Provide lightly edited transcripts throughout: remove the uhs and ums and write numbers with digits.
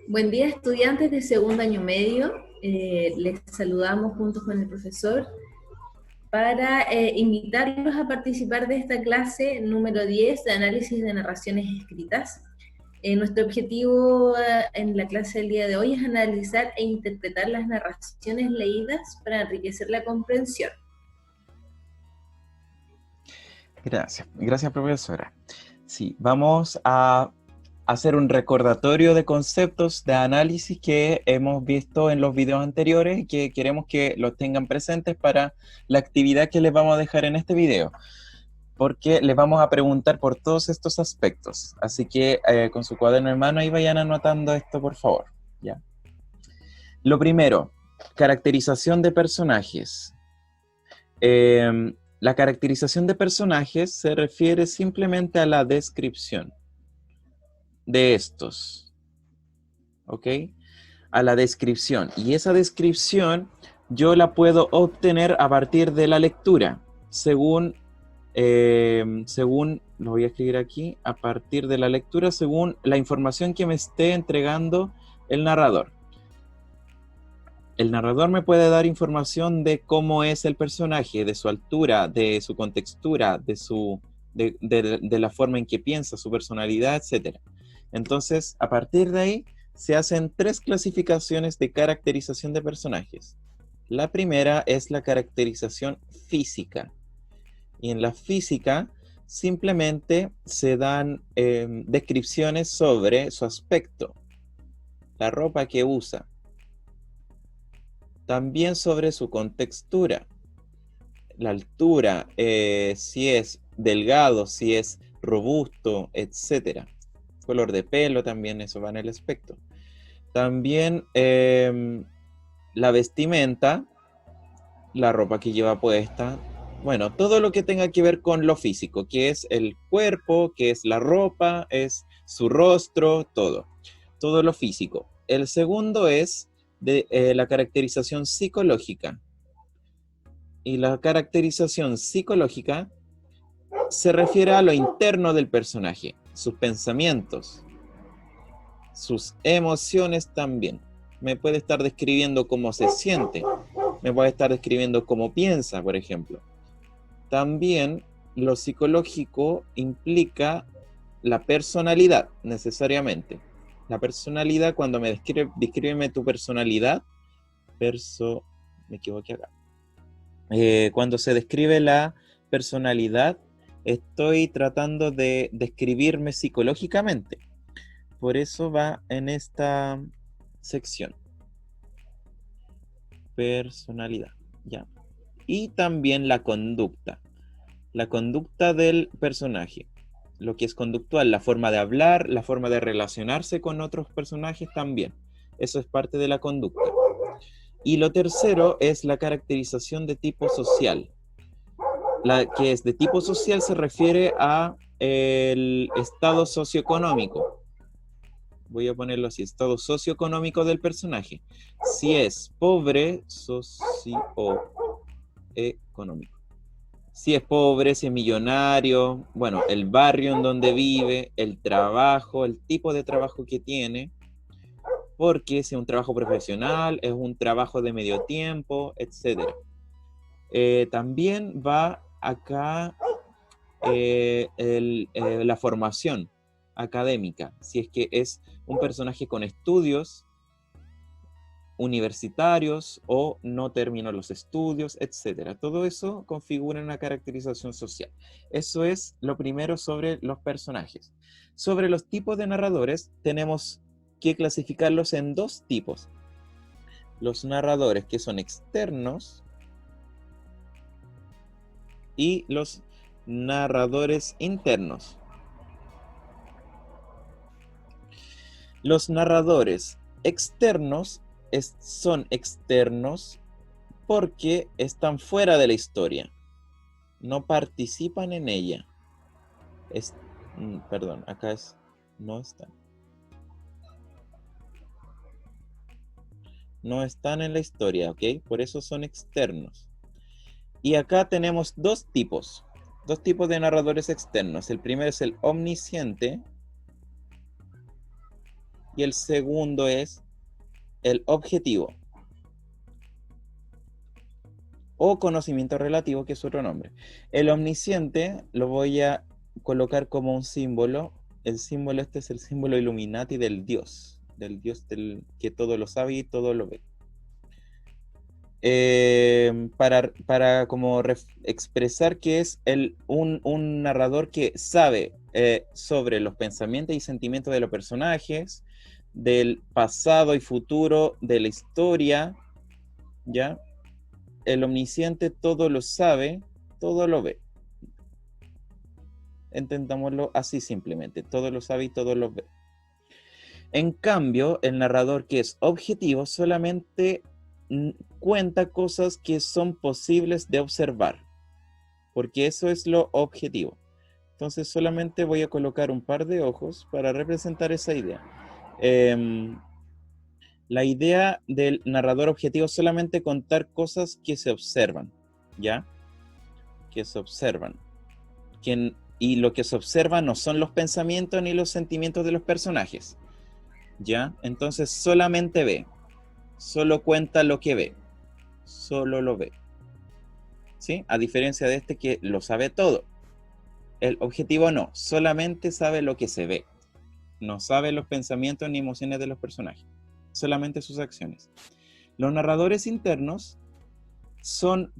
Buen día, estudiantes de segundo año medio. Les saludamos juntos con el profesor para invitarlos a participar de esta clase número 10 de análisis de narraciones escritas. Nuestro objetivo en la clase del día de hoy es analizar e interpretar las narraciones leídas para enriquecer la comprensión. Gracias profesora. Sí, vamos a hacer un recordatorio de conceptos de análisis que hemos visto en los videos anteriores y que queremos que los tengan presentes para la actividad que les vamos a dejar en este video, porque les vamos a preguntar por todos estos aspectos. Así que con su cuaderno en mano ahí vayan anotando esto, por favor. ¿Ya? Lo primero, caracterización de personajes. La caracterización de personajes se refiere simplemente a la descripción de estos, ¿ok? A la descripción. Y esa descripción yo la puedo obtener a partir de la lectura, según, lo voy a escribir aquí, a partir de la lectura, según la información que me esté entregando el narrador. El narrador me puede dar información de cómo es el personaje, de su altura, de su contextura, de la forma en que piensa, su personalidad, etc. Entonces, a partir de ahí, se hacen 3 clasificaciones de caracterización de personajes. La primera es la caracterización física. Y en la física, simplemente se dan descripciones sobre su aspecto, la ropa que usa, también sobre su contextura, la altura, si es delgado, si es robusto, etc. Color de pelo también, eso va en el aspecto. También la vestimenta, la ropa que lleva puesta. Bueno, todo lo que tenga que ver con lo físico, que es el cuerpo, que es la ropa, es su rostro, todo. Todo lo físico. El segundo es la caracterización psicológica. Y la caracterización psicológica se refiere a lo interno del personaje, sus pensamientos, sus emociones también. Me puede estar describiendo cómo se siente, me puede estar describiendo cómo piensa, por ejemplo. También lo psicológico implica la personalidad, necesariamente. La personalidad, cuando me descríbeme tu personalidad, me equivoqué acá. Cuando se describe la personalidad, estoy tratando de describirme psicológicamente. Por eso va en esta sección. Personalidad, ya. Y también la conducta. La conducta del personaje. Lo que es conductual, la forma de hablar, la forma de relacionarse con otros personajes también. Eso es parte de la conducta. Y lo tercero es la caracterización de tipo social. La que es de tipo social se refiere a el estado socioeconómico. Voy a ponerlo así, estado socioeconómico del personaje. Si es pobre, socioeconómico. Si es pobre, si es millonario, bueno, el barrio en donde vive, el trabajo, el tipo de trabajo que tiene, porque si es un trabajo profesional, es un trabajo de medio tiempo, etc. También va acá la formación académica, si es que es un personaje con estudios universitarios o no terminó los estudios, etc. Todo eso configura una caracterización social. Eso es lo primero sobre los personajes. Sobre los tipos de narradores, tenemos que clasificarlos en 2 tipos. Los narradores que son externos y los narradores internos. Los narradores externos son externos porque están fuera de la historia, no participan en ella. Perdón, acá es no están. No están en la historia, ¿ok? Por eso son externos. Y acá tenemos 2 tipos de narradores externos. El primero es el omnisciente y el segundo es el objetivo o conocimiento relativo, que es otro nombre. El omnisciente lo voy a colocar como un símbolo. El símbolo este es el símbolo Illuminati del Dios que todo lo sabe y todo lo ve. Para como expresar que es un narrador que sabe sobre los pensamientos y sentimientos de los personajes, del pasado y futuro de la historia, ¿ya? El omnisciente todo lo sabe, todo lo ve. Entendámoslo así simplemente, todo lo sabe y todo lo ve. En cambio, el narrador que es objetivo solamente cuenta cosas que son posibles de observar, porque eso es lo objetivo. Entonces solamente voy a colocar un par de ojos para representar esa idea. La idea del narrador objetivo es solamente contar cosas que se observan, ¿ya? Que se observan. Y lo que se observa no son los pensamientos ni los sentimientos de los personajes, ¿ya? Entonces solamente ve, solo cuenta lo que ve, solo lo ve, ¿sí? A diferencia de este que lo sabe todo. El objetivo no, solamente sabe lo que se ve, no sabe los pensamientos ni emociones de los personajes, solamente sus acciones. Los narradores internos son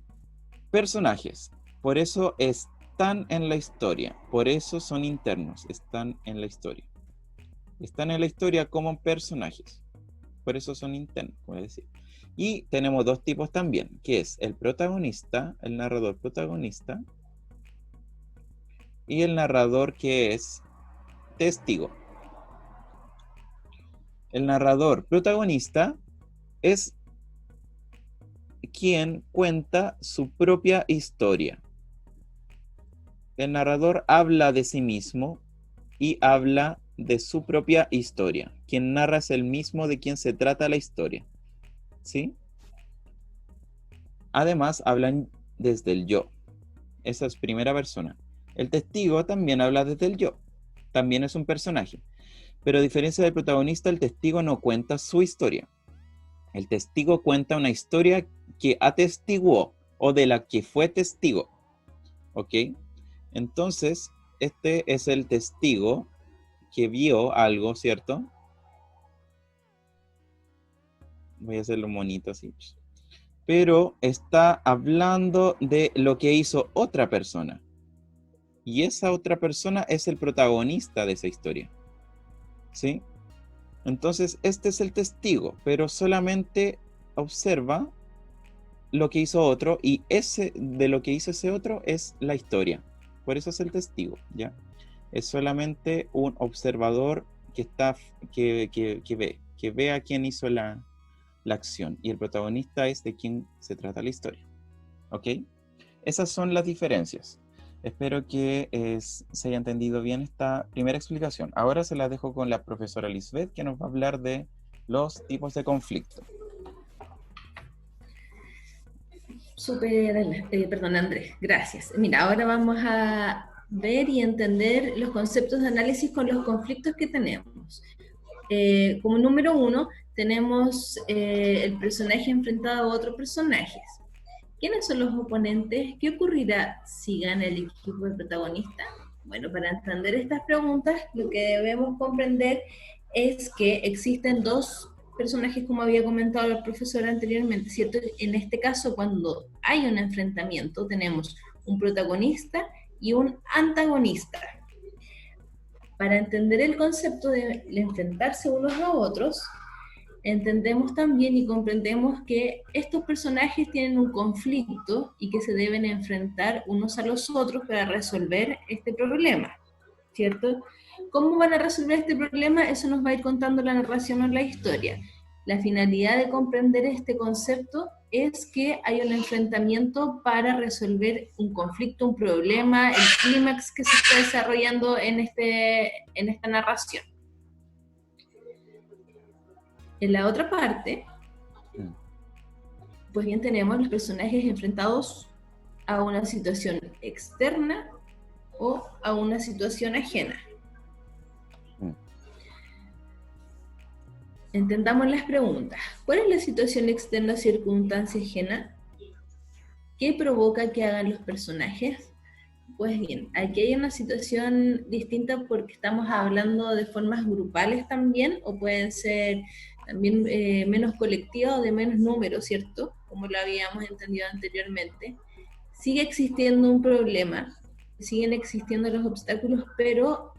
personajes, por eso están en la historia, por eso son internos, están en la historia. Están en la historia como personajes, por eso son internos, como decir. Y tenemos dos tipos también, que es el protagonista, el narrador protagonista, y el narrador que es testigo. El narrador protagonista es quien cuenta su propia historia. El narrador habla de sí mismo y habla de su propia historia. Quien narra es el mismo de quien se trata la historia, ¿sí? Además, hablan desde el yo. Esa es primera persona. El testigo también habla desde el yo. También es un personaje. Pero a diferencia del protagonista, el testigo no cuenta su historia. El testigo cuenta una historia que atestiguó o de la que fue testigo. ¿Ok? Entonces, este es el testigo que vio algo, ¿cierto? Voy a hacerlo bonito así. Pero está hablando de lo que hizo otra persona. Y esa otra persona es el protagonista de esa historia, ¿sí? Entonces, este es el testigo, pero solamente observa lo que hizo otro y ese de lo que hizo ese otro es la historia. Por eso es el testigo, ¿ya? Es solamente un observador que ve a quién hizo la acción y el protagonista es de quién se trata la historia. ¿Ok? Esas son las diferencias. Espero que se haya entendido bien esta primera explicación. Ahora se la dejo con la profesora Lisbeth, que nos va a hablar de los tipos de conflicto. Perdón, Andrés, gracias. Mira, ahora vamos a ver y entender los conceptos de análisis con los conflictos que tenemos. Como número 1, tenemos el personaje enfrentado a otros personajes. ¿Quiénes son los oponentes? ¿Qué ocurrirá si gana el equipo del protagonista? Bueno, para entender estas preguntas, lo que debemos comprender es que existen dos personajes, como había comentado el profesor anteriormente, ¿cierto? En este caso, cuando hay un enfrentamiento, tenemos un protagonista y un antagonista. Para entender el concepto de enfrentarse unos a otros, entendemos también y comprendemos que estos personajes tienen un conflicto y que se deben enfrentar unos a los otros para resolver este problema, ¿cierto? ¿Cómo van a resolver este problema? Eso nos va a ir contando la narración o la historia. La finalidad de comprender este concepto es que hay un enfrentamiento para resolver un conflicto, un problema, el clímax que se está desarrollando en esta narración. En la otra parte, pues bien, tenemos los personajes enfrentados a una situación externa o a una situación ajena. Entendamos las preguntas. ¿Cuál es la situación externa o circunstancia ajena? ¿Qué provoca que hagan los personajes? Pues bien, aquí hay una situación distinta porque estamos hablando de formas grupales también, o pueden ser también menos colectivas o de menos número, ¿cierto? Como lo habíamos entendido anteriormente. Sigue existiendo un problema, siguen existiendo los obstáculos, pero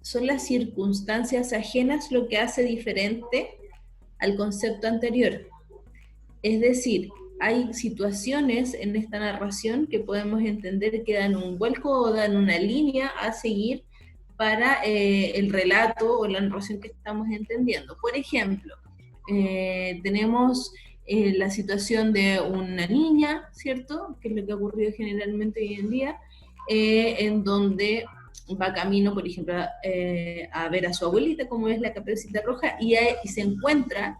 son las circunstancias ajenas lo que hace diferente al concepto anterior. Es decir, hay situaciones en esta narración que podemos entender que dan un vuelco o dan una línea a seguir para el relato o la narración que estamos entendiendo. Por ejemplo, tenemos la situación de una niña, ¿cierto? Que es lo que ha ocurrido generalmente hoy en día, en donde va camino, por ejemplo, a ver a su abuelita, como es la Caperucita Roja, y se encuentra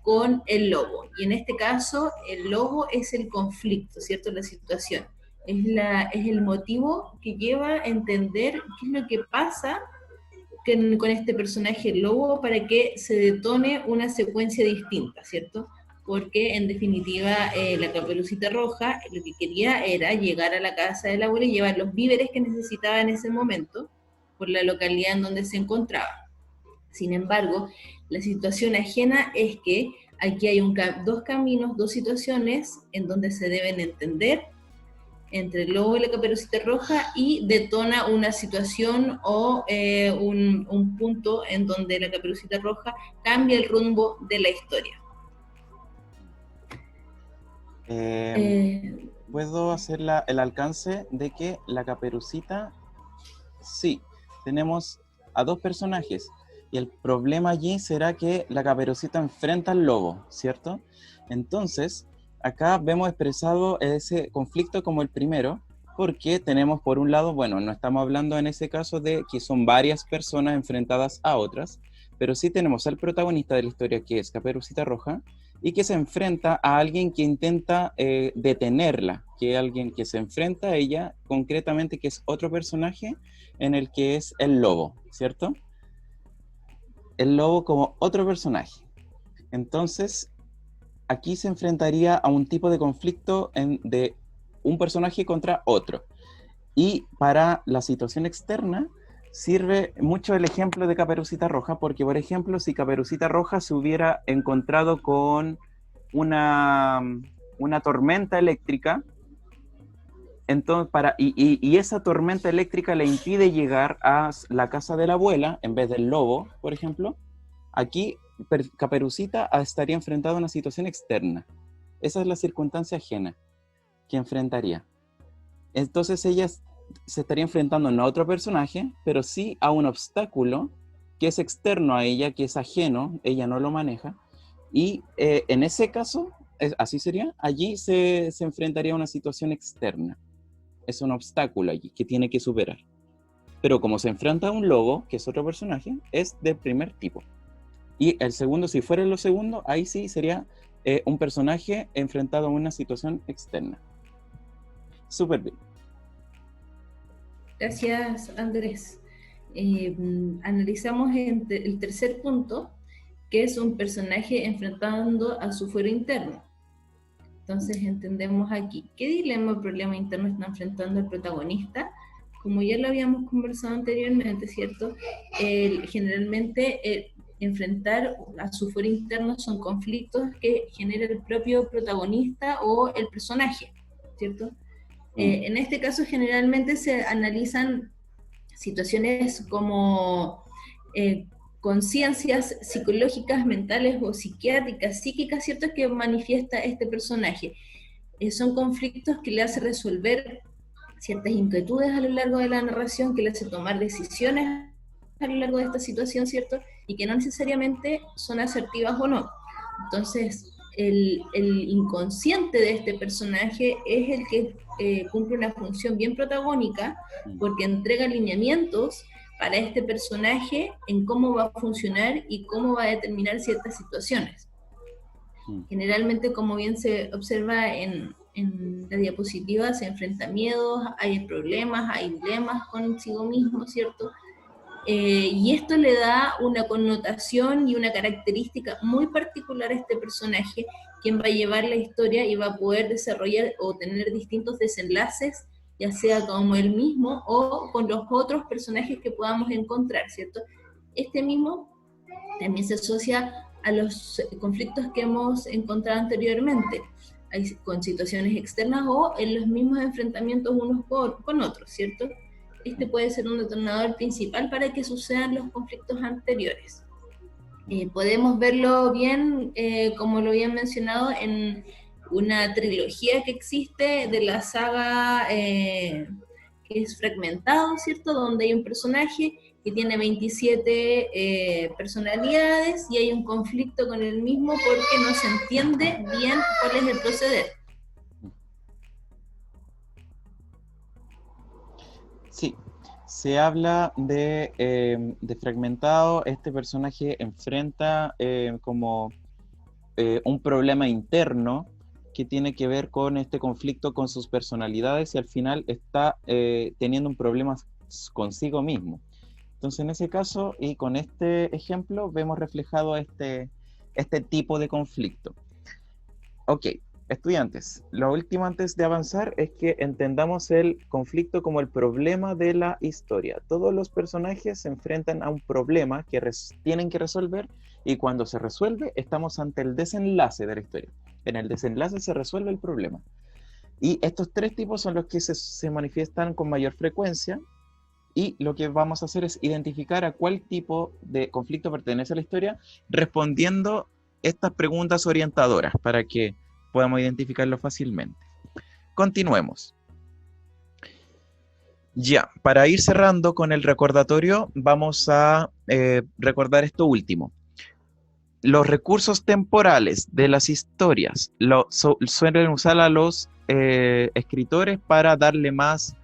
con el lobo. Y en este caso, el lobo es el conflicto, ¿cierto? La situación. Es el motivo que lleva a entender qué es lo que pasa con este personaje el lobo para que se detone una secuencia distinta, ¿cierto? Porque en definitiva la Caperucita Roja lo que quería era llegar a la casa de la abuela y llevar los víveres que necesitaba en ese momento por la localidad en donde se encontraba. Sin embargo, la situación ajena es que aquí hay dos caminos, dos situaciones en donde se deben entender entre el lobo y la Caperucita Roja y detona una situación o un punto en donde la Caperucita Roja cambia el rumbo de la historia. Puedo hacer el alcance de que la Caperucita, sí, tenemos a dos personajes, y el problema allí será que la Caperucita enfrenta al lobo, ¿cierto? Entonces, acá vemos expresado ese conflicto como el primero, porque tenemos por un lado, bueno, no estamos hablando en ese caso de que son varias personas enfrentadas a otras, pero sí tenemos al protagonista de la historia, que es Caperucita Roja, y que se enfrenta a alguien que intenta detenerla, que es alguien que se enfrenta a ella, concretamente que es otro personaje en el que es el lobo, ¿cierto? El lobo como otro personaje. Entonces, aquí se enfrentaría a un tipo de conflicto de un personaje contra otro. Y para la situación externa, sirve mucho el ejemplo de Caperucita Roja, porque, por ejemplo, si Caperucita Roja se hubiera encontrado con una tormenta eléctrica, entonces, y esa tormenta eléctrica le impide llegar a la casa de la abuela, en vez del lobo, por ejemplo, aquí Caperucita estaría enfrentada a una situación externa. Esa es la circunstancia ajena que enfrentaría. Entonces ella se estaría enfrentando no a otro personaje, pero sí a un obstáculo que es externo a ella, que es ajeno, ella no lo maneja, y en ese caso, así sería, allí se enfrentaría a una situación externa. Es un obstáculo allí que tiene que superar. Pero como se enfrenta a un lobo, que es otro personaje, es del primer tipo. Y el segundo, si fuera lo segundo, ahí sí sería un personaje enfrentado a una situación externa. Súper bien. Gracias, Andrés. Analizamos el tercer punto, que es un personaje enfrentando a su fuero interno. Entonces entendemos aquí, ¿qué dilema o problema interno está enfrentando el protagonista? Como ya lo habíamos conversado anteriormente, ¿cierto? Generalmente enfrentar a su fuero interno son conflictos que genera el propio protagonista o el personaje, ¿cierto? En este caso generalmente se analizan situaciones como conciencias psicológicas, mentales o psiquiátricas, psíquicas, ¿cierto?, que manifiesta este personaje. Son conflictos que le hace resolver ciertas inquietudes a lo largo de la narración, que le hace tomar decisiones a lo largo de esta situación, ¿cierto?, y que no necesariamente son asertivas o no. Entonces, el inconsciente de este personaje es el que cumple una función bien protagónica, porque entrega lineamientos para este personaje en cómo va a funcionar y cómo va a determinar ciertas situaciones. Generalmente, como bien se observa en la diapositiva, se enfrenta a miedos, hay problemas, hay dilemas consigo mismo, ¿cierto? y esto le da una connotación y una característica muy particular a este personaje, quien va a llevar la historia y va a poder desarrollar o tener distintos desenlaces, ya sea como él mismo o con los otros personajes que podamos encontrar, ¿cierto? Este mismo también se asocia a los conflictos que hemos encontrado anteriormente, con situaciones externas o en los mismos enfrentamientos unos con otros, ¿cierto? Este puede ser un detonador principal para que sucedan los conflictos anteriores. Podemos verlo bien, como lo habían mencionado, en una trilogía que existe de la saga que es Fragmentado, ¿cierto? Donde hay un personaje que tiene 27 personalidades y hay un conflicto con el mismo porque no se entiende bien cuál es el proceder. Sí, se habla de Fragmentado. Este personaje enfrenta como un problema interno que tiene que ver con este conflicto con sus personalidades y al final está teniendo un problema consigo mismo. Entonces, en ese caso y con este ejemplo, vemos reflejado este tipo de conflicto. Ok, estudiantes, lo último antes de avanzar es que entendamos el conflicto como el problema de la historia. Todos los personajes se enfrentan a un problema que tienen que resolver y cuando se resuelve estamos ante el desenlace de la historia. En el desenlace se resuelve el problema. Y estos tres tipos son los que se manifiestan con mayor frecuencia y lo que vamos a hacer es identificar a cuál tipo de conflicto pertenece a la historia respondiendo estas preguntas orientadoras para que podamos identificarlo fácilmente. Continuemos. Ya, para ir cerrando con el recordatorio, vamos a recordar esto último. Los recursos temporales de las historias suelen usar a los escritores para darle más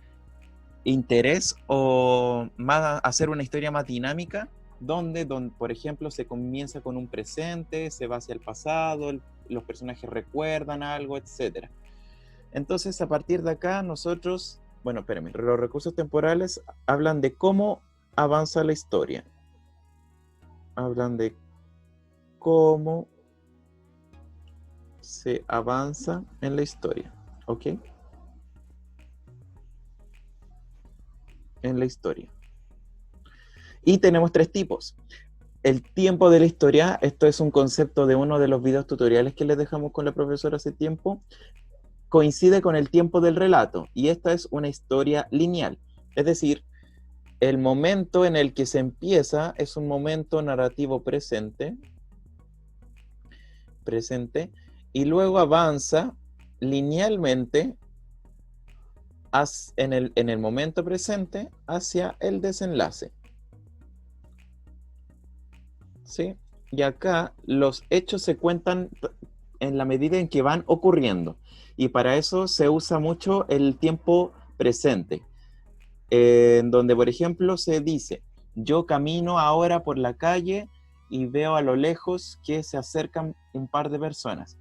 interés o más hacer una historia más dinámica, donde, por ejemplo, se comienza con un presente, se va hacia el pasado, los personajes recuerdan algo, etc. Entonces, a partir de acá, nosotros, bueno, espérenme, los recursos temporales hablan de cómo avanza la historia. Hablan de cómo se avanza en la historia, ¿ok? En la historia. Y tenemos tres tipos. El tiempo de la historia, esto es un concepto de uno de los videos tutoriales que les dejamos con la profesora hace tiempo, coincide con el tiempo del relato, y esta es una historia lineal, es decir, el momento en el que se empieza es un momento narrativo presente, y luego avanza linealmente en el momento presente hacia el desenlace. ¿Sí? Y acá los hechos se cuentan en la medida en que van ocurriendo. Y para eso se usa mucho el tiempo presente. En donde, por ejemplo, se dice, yo camino ahora por la calle y veo a lo lejos que se acercan un par de personas.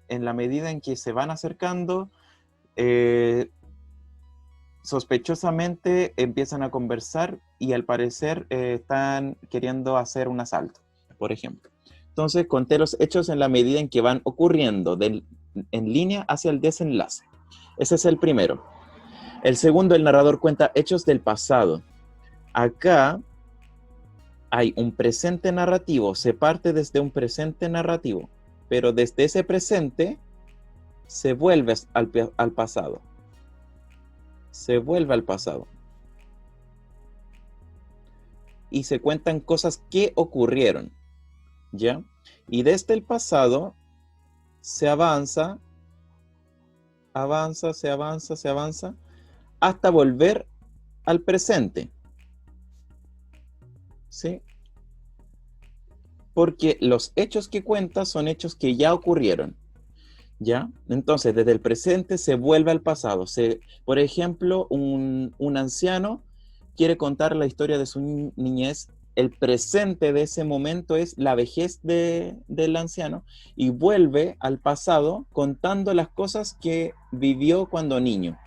En la medida en que se van acercando, sospechosamente empiezan a conversar y al parecer están queriendo hacer un asalto, por ejemplo. Entonces conté los hechos en la medida en que van ocurriendo en línea hacia el desenlace. Ese es el primero. El segundo, el narrador cuenta hechos del pasado. Acá hay un presente narrativo, se parte desde un presente narrativo, pero desde ese presente se vuelve al pasado. Se vuelve al pasado. Y se cuentan cosas que ocurrieron, ¿ya? Y desde el pasado se avanza, se avanza, hasta volver al presente. ¿Sí? Porque los hechos que cuenta son hechos que ya ocurrieron, ¿ya? Entonces, desde el presente se vuelve al pasado. Por ejemplo, un anciano quiere contar la historia de su niñez. El presente de ese momento es la vejez del anciano y vuelve al pasado contando las cosas que vivió cuando niño.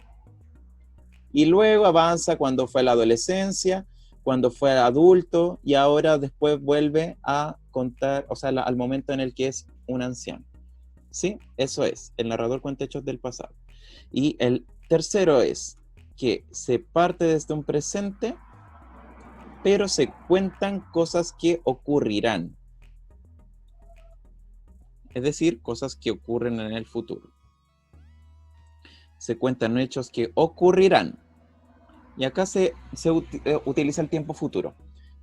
Y luego avanza cuando fue la adolescencia, cuando fue adulto y ahora después vuelve a contar, o sea, al momento en el que es un anciano. ¿Sí? Eso es, el narrador cuenta hechos del pasado. Y el tercero es que se parte desde un presente, pero se cuentan cosas que ocurrirán. Es decir, cosas que ocurren en el futuro. Se cuentan hechos que ocurrirán. Y acá se utiliza el tiempo futuro.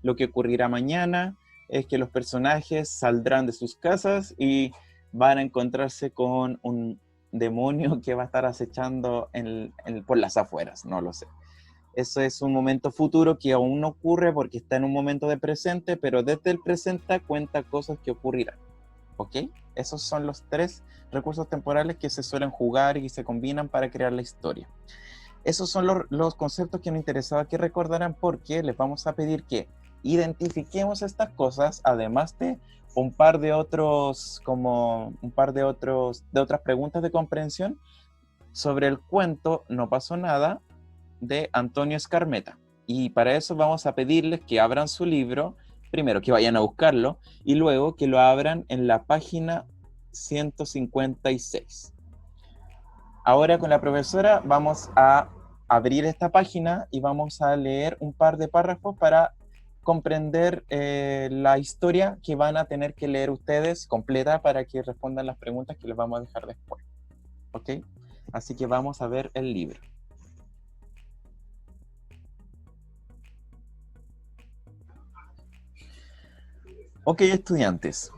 Lo que ocurrirá mañana es que los personajes saldrán de sus casas y van a encontrarse con un demonio que va a estar acechando por las afueras, no lo sé. Eso es un momento futuro que aún no ocurre porque está en un momento de presente, pero desde el presente cuenta cosas que ocurrirán. ¿Ok? Esos son los 3 recursos temporales que se suelen jugar y se combinan para crear la historia. Esos son los conceptos que nos interesaba que recordaran, porque les vamos a pedir que identifiquemos estas cosas, además de un par de otras preguntas de comprensión sobre el cuento No pasó nada de Antonio Skármeta. Y para eso vamos a pedirles que abran su libro, primero que vayan a buscarlo y luego que lo abran en la página 156. Ahora con la profesora vamos a abrir esta página y vamos a leer un par de párrafos para comprender la historia que van a tener que leer ustedes completa para que respondan las preguntas que les vamos a dejar después. ¿Ok? Así que vamos a ver el libro. Ok, estudiantes.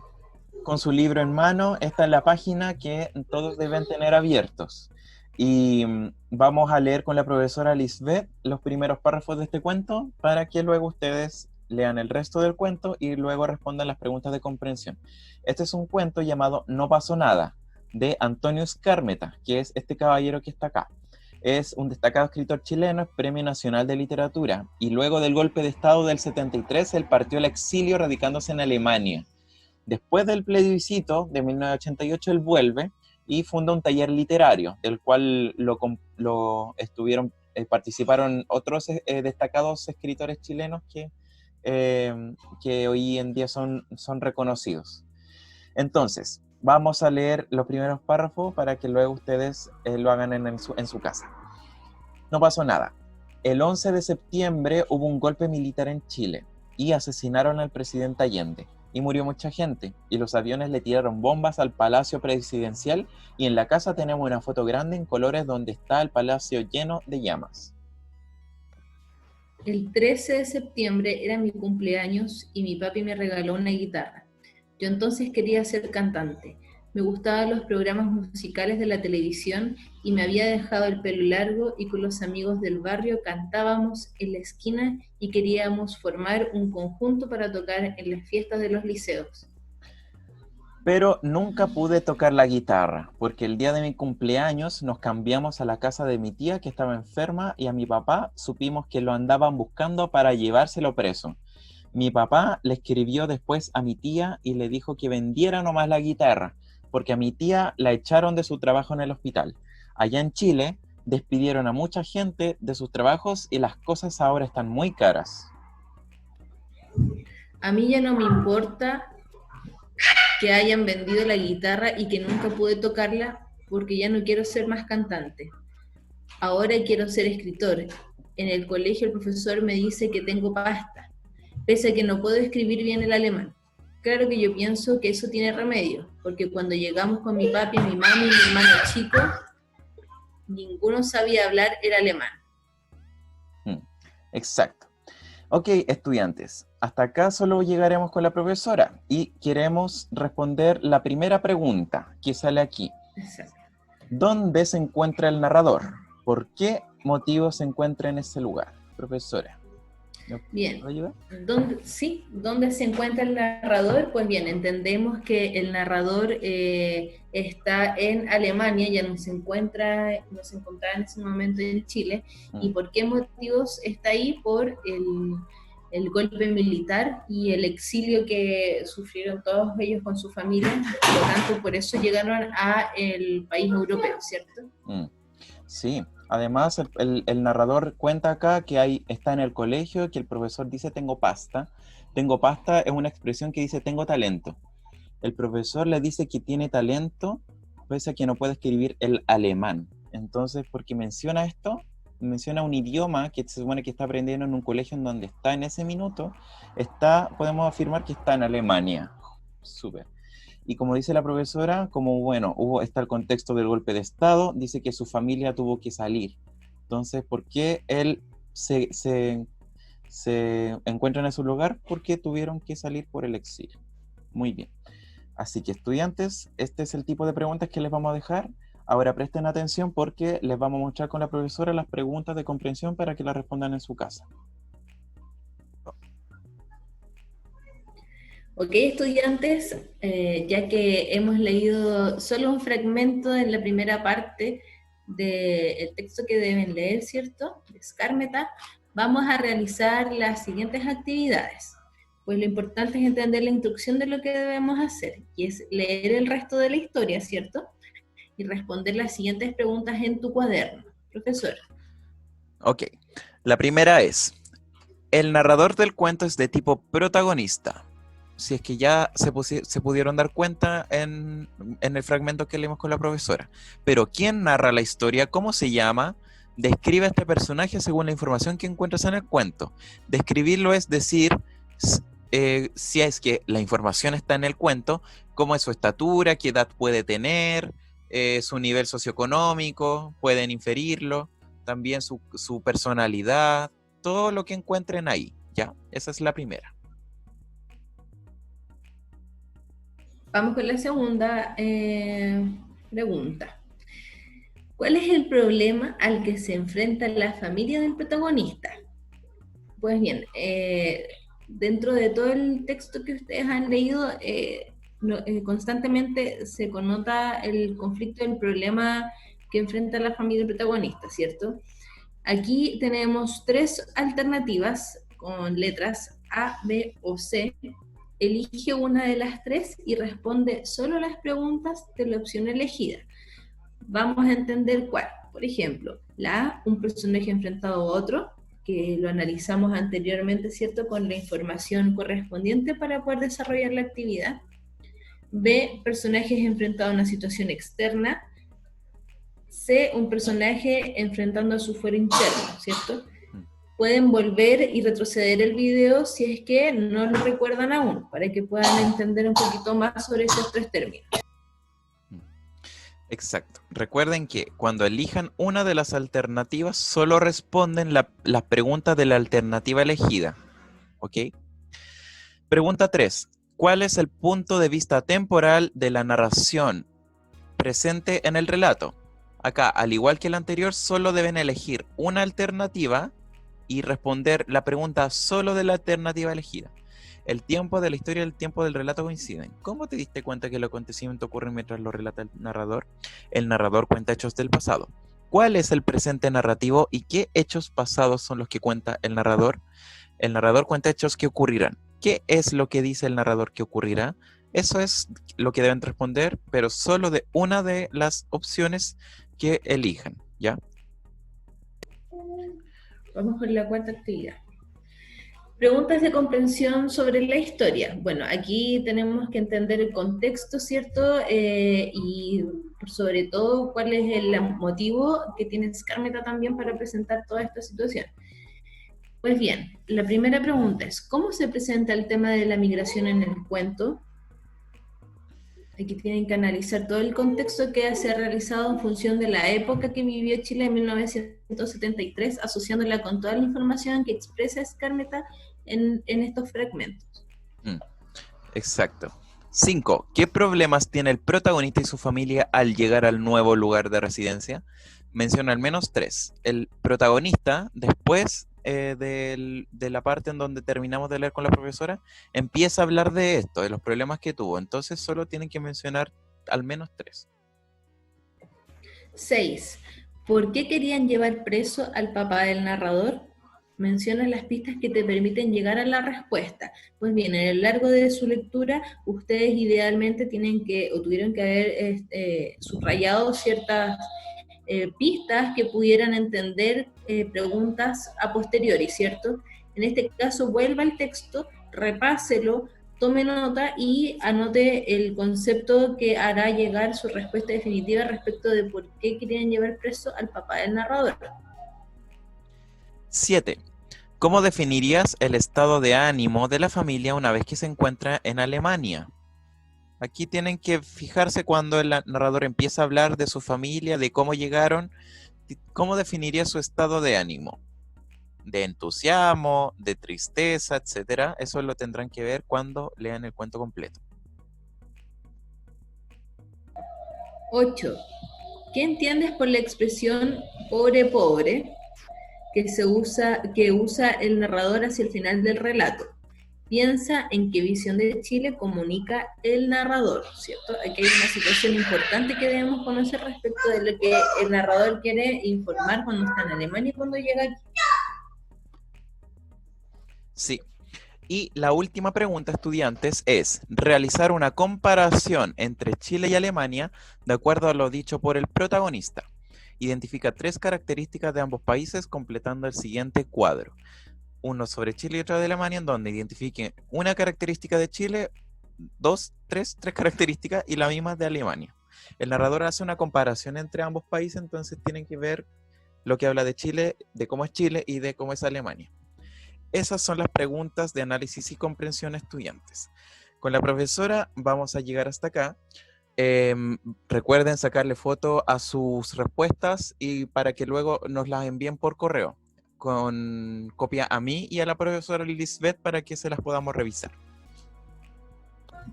Con su libro en mano, esta es la página que todos deben tener abiertos. Y vamos a leer con la profesora Lisbeth los primeros párrafos de este cuento para que luego ustedes lean el resto del cuento y luego respondan las preguntas de comprensión. Este es un cuento llamado No pasó nada, de Antonio Skármeta, que es este caballero que está acá. Es un destacado escritor chileno, es Premio Nacional de Literatura, y luego del golpe de Estado del 73, él partió al exilio radicándose en Alemania. Después del plebiscito de 1988, él vuelve y funda un taller literario, del cual participaron otros destacados escritores chilenos que hoy en día son reconocidos. Entonces, vamos a leer los primeros párrafos para que luego ustedes lo hagan en su casa. No pasó nada. El 11 de septiembre hubo un golpe militar en Chile y asesinaron al presidente Allende. Y murió mucha gente, y los aviones le tiraron bombas al palacio presidencial, y en la casa tenemos una foto grande en colores donde está el palacio lleno de llamas. El 13 de septiembre era mi cumpleaños y mi papi me regaló una guitarra. Yo entonces quería ser cantante. Me gustaban los programas musicales de la televisión y me había dejado el pelo largo, y con los amigos del barrio cantábamos en la esquina y queríamos formar un conjunto para tocar en las fiestas de los liceos. Pero nunca pude tocar la guitarra, porque el día de mi cumpleaños nos cambiamos a la casa de mi tía que estaba enferma, y a mi papá supimos que lo andaban buscando para llevárselo preso. Mi papá le escribió después a mi tía y le dijo que vendiera nomás la guitarra, porque a mi tía la echaron de su trabajo en el hospital. Allá en Chile despidieron a mucha gente de sus trabajos y las cosas ahora están muy caras. A mí ya no me importa que hayan vendido la guitarra y que nunca pude tocarla, porque ya no quiero ser más cantante. Ahora quiero ser escritor. En el colegio el profesor me dice que tengo pasta, pese a que no puedo escribir bien el alemán. Claro que yo pienso que eso tiene remedio, porque cuando llegamos con mi papi, mi mami y mi hermano chico, ninguno sabía hablar el alemán. Exacto. Ok, estudiantes, hasta acá solo llegaremos con la profesora y queremos responder la primera pregunta que sale aquí. Exacto. ¿Dónde se encuentra el narrador? ¿Por qué motivo se encuentra en ese lugar? Profesora. Bien, ¿Puedo ayudar? ¿Dónde se encuentra el narrador? Pues bien, entendemos que el narrador está en Alemania, ya no se encontraba en ese momento en Chile. ¿Y por qué motivos está ahí? Por el golpe militar y el exilio que sufrieron todos ellos con su familia. Por lo tanto, por eso llegaron a el país europeo, ¿cierto? Sí. Además, el narrador cuenta acá que está en el colegio, que el profesor dice tengo pasta. Tengo pasta es una expresión que dice tengo talento. El profesor le dice que tiene talento, pese a que no puede escribir el alemán. Entonces, porque menciona esto, menciona un idioma que se supone que está aprendiendo en un colegio en donde está en ese minuto, podemos afirmar que está en Alemania. Súper. Y como dice la profesora, como bueno, está el contexto del golpe de Estado, dice que su familia tuvo que salir. Entonces, ¿por qué él se encuentra en ese lugar? Porque tuvieron que salir por el exilio. Muy bien. Así que estudiantes, este es el tipo de preguntas que les vamos a dejar. Ahora presten atención porque les vamos a mostrar con la profesora las preguntas de comprensión para que las respondan en su casa. Ok, estudiantes, ya que hemos leído solo un fragmento en la primera parte del texto que deben leer, ¿cierto? De Skármeta, vamos a realizar las siguientes actividades. Pues lo importante es entender la instrucción de lo que debemos hacer, y es leer el resto de la historia, ¿cierto? Y responder las siguientes preguntas en tu cuaderno. Profesor. Ok, la primera es, el narrador del cuento es de tipo protagonista. Si es que ya se pudieron dar cuenta en el fragmento que leímos con la profesora. Pero ¿quién narra la historia? ¿Cómo se llama? Describe a este personaje según la información que encuentras en el cuento. Describirlo es decir, si es que la información está en el cuento, cómo es su estatura, qué edad puede tener, su nivel socioeconómico, pueden inferirlo, también su personalidad, todo lo que encuentren ahí, ¿ya? Esa es la primera. Vamos con la segunda pregunta. ¿Cuál es el problema al que se enfrenta la familia del protagonista? Pues bien, dentro de todo el texto que ustedes han leído, constantemente se connota el conflicto, el problema que enfrenta la familia del protagonista, ¿cierto? Aquí tenemos tres alternativas con letras A, B o C. Elige una de las tres y responde solo las preguntas de la opción elegida. Vamos a entender cuál. Por ejemplo, la A, un personaje enfrentado a otro, que lo analizamos anteriormente, ¿cierto? Con la información correspondiente para poder desarrollar la actividad. B, personajes enfrentados a una situación externa. C, un personaje enfrentando a su fuero interno, ¿cierto? Pueden volver y retroceder el video si es que no lo recuerdan aún, para que puedan entender un poquito más sobre esos tres términos. Exacto. Recuerden que cuando elijan una de las alternativas, solo responden las preguntas de la alternativa elegida. ¿Ok? Pregunta 3. ¿Cuál es el punto de vista temporal de la narración presente en el relato? Acá, al igual que el anterior, solo deben elegir una alternativa y responder la pregunta solo de la alternativa elegida. El tiempo de la historia y el tiempo del relato coinciden. ¿Cómo te diste cuenta que el acontecimiento ocurre mientras lo relata el narrador? El narrador cuenta hechos del pasado. ¿Cuál es el presente narrativo y qué hechos pasados son los que cuenta el narrador? El narrador cuenta hechos que ocurrirán. ¿Qué es lo que dice el narrador que ocurrirá? Eso es lo que deben responder, pero solo de una de las opciones que elijan, ¿ya? Vamos con la cuarta actividad. Preguntas de comprensión sobre la historia. Bueno, aquí tenemos que entender el contexto, ¿cierto? Y sobre todo cuál es el motivo que tiene Skármeta también para presentar toda esta situación. Pues bien, la primera pregunta es, ¿cómo se presenta el tema de la migración en el cuento? Aquí tienen que analizar todo el contexto que se ha realizado en función de la época que vivió Chile en 1973, asociándola con toda la información que expresa Skármeta en estos fragmentos. Exacto. 5. ¿Qué problemas tiene el protagonista y su familia al llegar al nuevo lugar de residencia? Menciona al menos 3. El protagonista, después de la parte en donde terminamos de leer con la profesora, empieza a hablar de esto, de los problemas que tuvo. Entonces solo tienen que mencionar al menos 3. 6. ¿Por qué querían llevar preso al papá del narrador? Menciona las pistas que te permiten llegar a la respuesta. Pues bien, a lo largo de su lectura, ustedes idealmente tienen que, o tuvieron que haber subrayado ciertas pistas que pudieran entender preguntas a posteriori, ¿cierto? En este caso, vuelva al texto, repáselo, tome nota y anote el concepto que hará llegar su respuesta definitiva respecto de por qué querían llevar preso al papá del narrador. 7. ¿Cómo definirías el estado de ánimo de la familia una vez que se encuentra en Alemania? Aquí tienen que fijarse cuando el narrador empieza a hablar de su familia, de cómo llegaron, cómo definiría su estado de ánimo. De entusiasmo, de tristeza, etcétera. Eso lo tendrán que ver cuando lean el cuento completo. 8. ¿Qué entiendes por la expresión pobre pobre que usa el narrador hacia el final del relato? Piensa en qué visión de Chile comunica el narrador, ¿cierto? Aquí hay una situación importante que debemos conocer respecto de lo que el narrador quiere informar cuando está en Alemania y cuando llega aquí. Sí. Y la última pregunta, estudiantes, es realizar una comparación entre Chile y Alemania de acuerdo a lo dicho por el protagonista. Identifica 3 características de ambos países completando el siguiente cuadro. Uno sobre Chile y otro de Alemania, en donde identifique una característica de Chile, tres características y la misma de Alemania. El narrador hace una comparación entre ambos países, entonces tienen que ver lo que habla de Chile, de cómo es Chile y de cómo es Alemania. Esas son las preguntas de análisis y comprensión, estudiantes. Con la profesora vamos a llegar hasta acá. Recuerden sacarle foto a sus respuestas y para que luego nos las envíen por correo con copia a mí y a la profesora Lisbeth para que se las podamos revisar.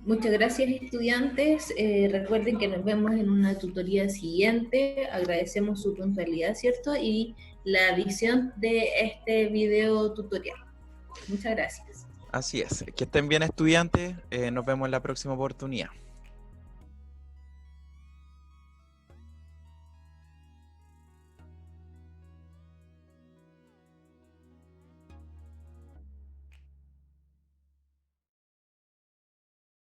Muchas gracias, estudiantes. Recuerden que nos vemos en una tutoría siguiente. Agradecemos su puntualidad, ¿cierto? Y la visión de este video tutorial. Muchas gracias. Así es. Que estén bien, estudiantes. Nos vemos en la próxima oportunidad.